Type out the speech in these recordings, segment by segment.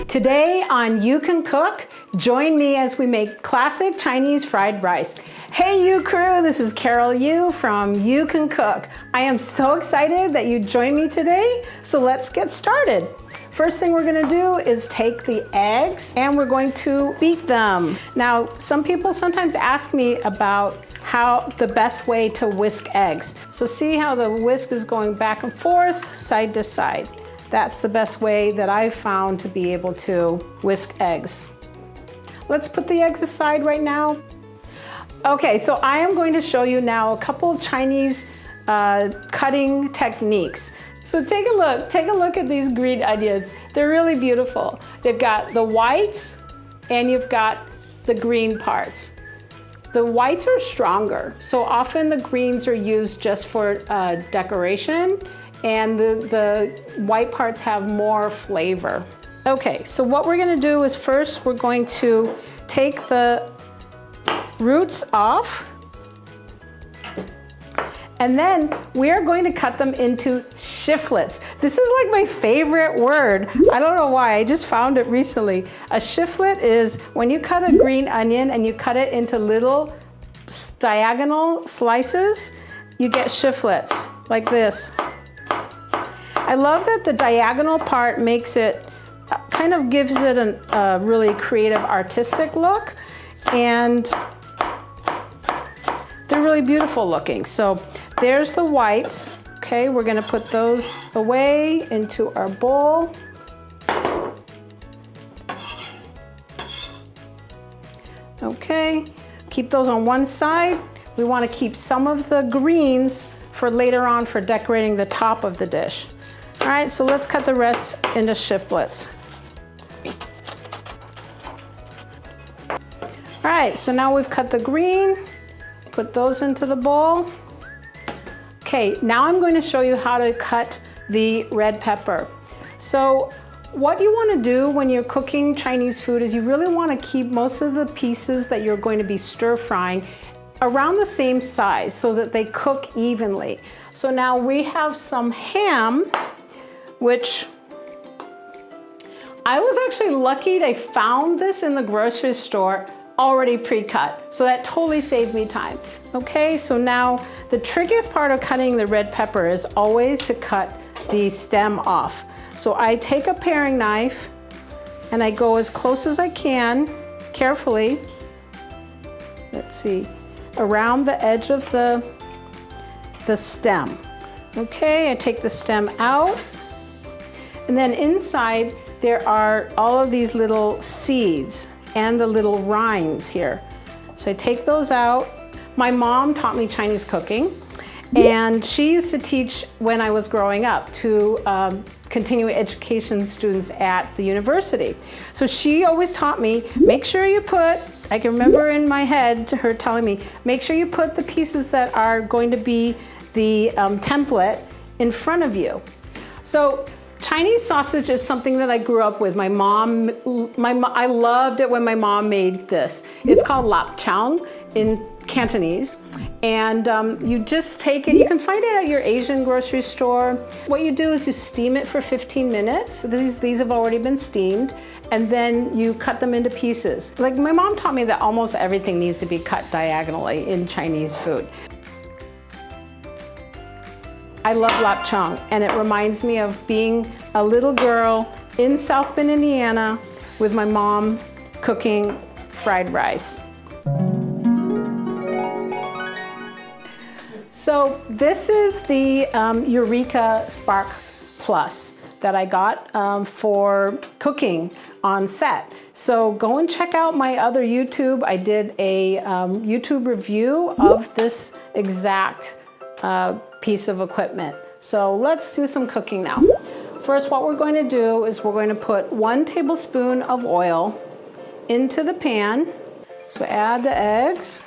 Today on You Can Cook, join me as we make classic Chinese fried rice. Hey You crew, this is Carole Yu from You Can Cook. I am so excited that you joined me today, so let's get started. First thing we're gonna do is take the eggs and we're going to beat them. Now, some people sometimes ask me about how the best way to whisk eggs. So see how the whisk is going back and forth, side to side. That's the best way that I've found to be able to whisk eggs. Let's put the eggs aside right now. Okay, so I am going to show you now a couple of Chinese cutting techniques. So take a look at these green onions. They're really beautiful. They've got the whites and you've got the green parts. The whites are stronger, so often the greens are used just for decoration, and the white parts have more flavor. Okay, so what we're gonna do is first we're going to take the roots off, and then we are going to cut them into shiftlets. This is like my favorite word. I don't know why, I just found it recently. A shiflet is when you cut a green onion and you cut it into little diagonal slices, you get shiftlets like this. I love that the diagonal part makes it, kind of gives it a really creative artistic look, and they're really beautiful looking. So there's the whites. Okay, we're gonna put those away into our bowl. Okay, keep those on one side. We wanna keep some of the greens for later on for decorating the top of the dish. All right, so let's cut the rest into shiftlets. All right, so now we've cut the green, put those into the bowl. Okay, now I'm going to show you how to cut the red pepper. So what you want to do when you're cooking Chinese food is you really want to keep most of the pieces that you're going to be stir frying around the same size so that they cook evenly. So now we have some ham, which I was actually lucky I found this in the grocery store already pre-cut. So that totally saved me time. Okay, so now the trickiest part of cutting the red pepper is always to cut the stem off. So I take a paring knife and I go as close as I can, carefully, let's see, around the edge of the stem. Okay, I take the stem out, and then inside there are all of these little seeds and the little rinds here. So I take those out. My mom taught me Chinese cooking, and she used to teach when I was growing up to continuing education students at the university. So she always taught me, make sure you put, I can remember in my head her telling me, make sure you put the pieces that are going to be the template in front of you. So Chinese sausage is something that I grew up with. I loved it when my mom made this. It's called lap chang in Cantonese. And you just take it, you can find it at your Asian grocery store. What you do is you steam it for 15 minutes. These have already been steamed. And then you cut them into pieces. Like my mom taught me that almost everything needs to be cut diagonally in Chinese food. I love lap chang, and it reminds me of being a little girl in South Bend, Indiana, with my mom cooking fried rice. So this is the Eureka Spark Plus that I got for cooking on set. So go and check out my other YouTube. I did a YouTube review of this exact piece of equipment. So let's do some cooking now. First, what we're going to do is we're going to put 1 tablespoon of oil into the pan. So add the eggs.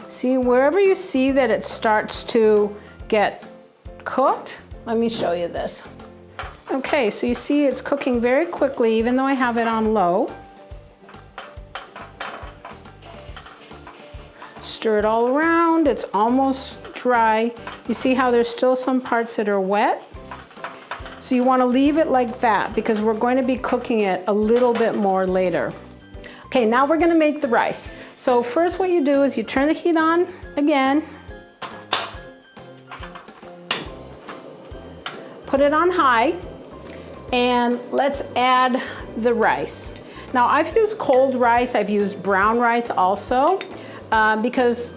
See, wherever you see that it starts to get cooked, let me show you this. Okay, so you see it's cooking very quickly even though I have it on low. Stir it all around. It's almost dry. You see how there's still some parts that are wet? So you want to leave it like that because we're going to be cooking it a little bit more later. Okay, now we're going to make the rice. So first what you do is you turn the heat on again. Put it on high, and let's add the rice. Now I've used cold rice, I've used brown rice also, because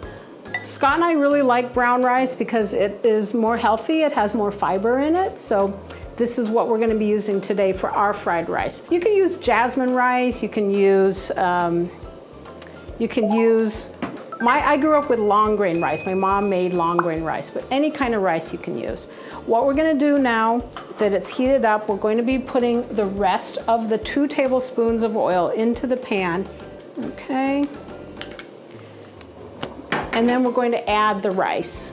Scott and I really like brown rice because it is more healthy, it has more fiber in it. So this is what we're going to be using today for our fried rice. You can use jasmine rice, you can use I grew up with long grain rice. My mom made long grain rice, but any kind of rice you can use. What we're going to do now that it's heated up, we're going to be putting the rest of the 2 tablespoons of oil into the pan. Okay. And then we're going to add the rice.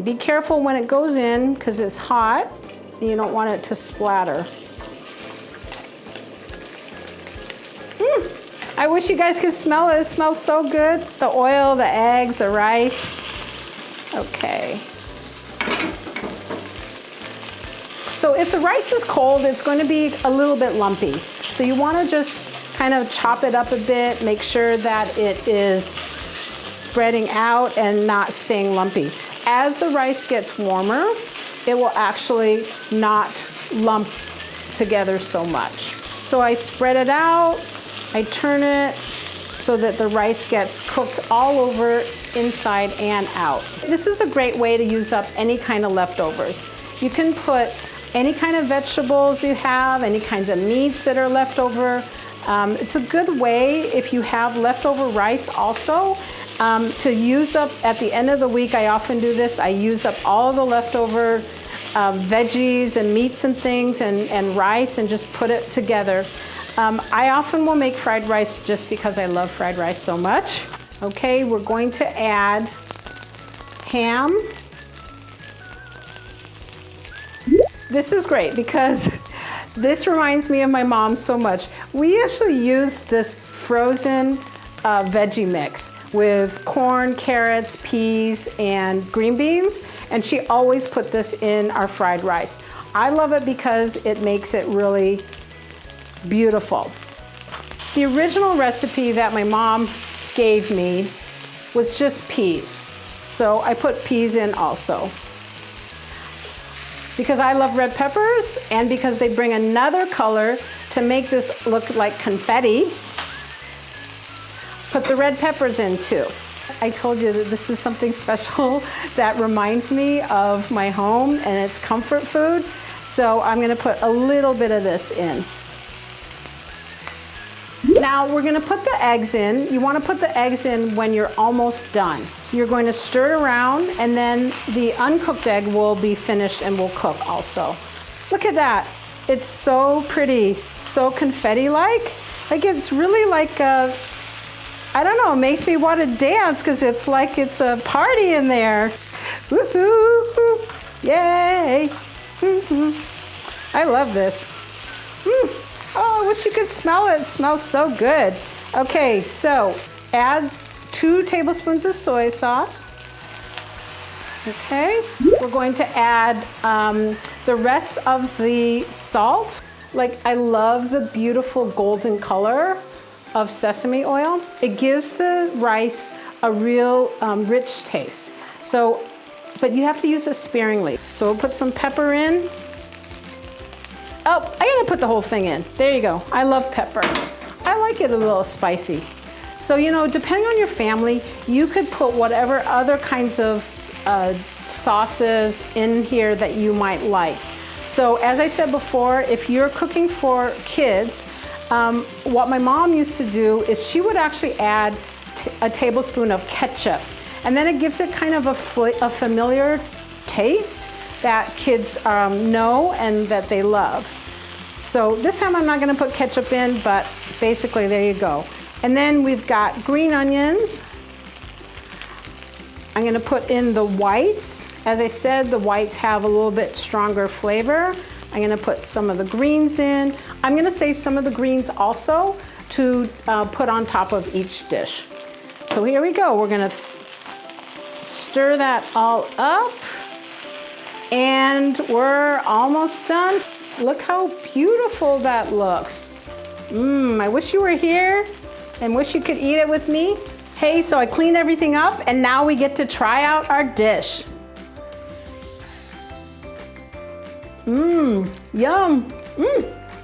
Be careful when it goes in because it's hot. You don't want it to splatter. I wish you guys could smell it. It smells so good. The oil, the eggs, the rice. Okay. So if the rice is cold, it's going to be a little bit lumpy. So you want to just kind of chop it up a bit, make sure that it is spreading out and not staying lumpy. As the rice gets warmer, it will actually not lump together so much. So I spread it out. I turn it so that the rice gets cooked all over, inside and out. This is a great way to use up any kind of leftovers. You can put any kind of vegetables you have, any kinds of meats that are left over. It's a good way if you have leftover rice also to use up at the end of the week. I often do this. I use up all the leftover veggies and meats and things and rice and just put it together. I often will make fried rice just because I love fried rice so much. Okay, we're going to add ham. This is great because this reminds me of my mom so much. We actually use this frozen veggie mix with corn, carrots, peas, and green beans, and she always put this in our fried rice. I love it because it makes it really beautiful. The original recipe that my mom gave me was just peas. So I put peas in also. Because I love red peppers and because they bring another color to make this look like confetti, put the red peppers in too. I told you that this is something special that reminds me of my home and it's comfort food. So I'm gonna put a little bit of this in. Now we're gonna put the eggs in. You wanna put the eggs in when you're almost done. You're going to stir it around and then the uncooked egg will be finished and will cook also. Look at that. It's so pretty, so confetti-like. Like it's really like I don't know, it makes me want to dance because it's like it's a party in there. Woohoo! Yay! I love this. Oh, I wish you could smell it. It smells so good. Okay, so add 2 tablespoons of soy sauce. Okay, we're going to add the rest of the salt. Like I love the beautiful golden color of sesame oil. It gives the rice a real rich taste. So, but you have to use it sparingly. So we'll put some pepper in. Oh, I gotta put the whole thing in. There you go. I love pepper. I like it a little spicy. So, you know, depending on your family, you could put whatever other kinds of sauces in here that you might like. So, as I said before, if you're cooking for kids, what my mom used to do is she would actually add a tablespoon of ketchup. And then it gives it kind of a familiar taste that kids know and that they love. So this time I'm not gonna put ketchup in, but basically there you go. And then we've got green onions. I'm gonna put in the whites. As I said, the whites have a little bit stronger flavor. I'm gonna put some of the greens in. I'm gonna save some of the greens also to put on top of each dish. So here we go. We're gonna stir that all up. And we're almost done. Look how beautiful that looks. I wish you were here and wish you could eat it with me. Hey, so I cleaned everything up and now we get to try out our dish. Yum.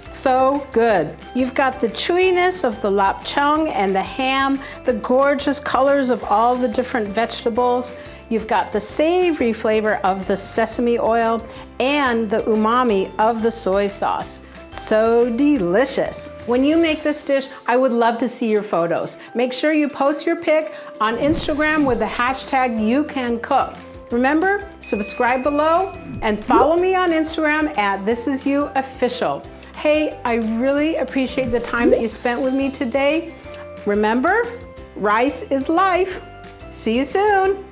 So good. You've got the chewiness of the lap chung and the ham, the gorgeous colors of all the different vegetables. You've got the savory flavor of the sesame oil and the umami of the soy sauce. So delicious. When you make this dish, I would love to see your photos. Make sure you post your pic on Instagram with the hashtag YouCanCook. Remember, subscribe below and follow me on Instagram at ThisIsYouOfficial. Hey, I really appreciate the time that you spent with me today. Remember, rice is life. See you soon.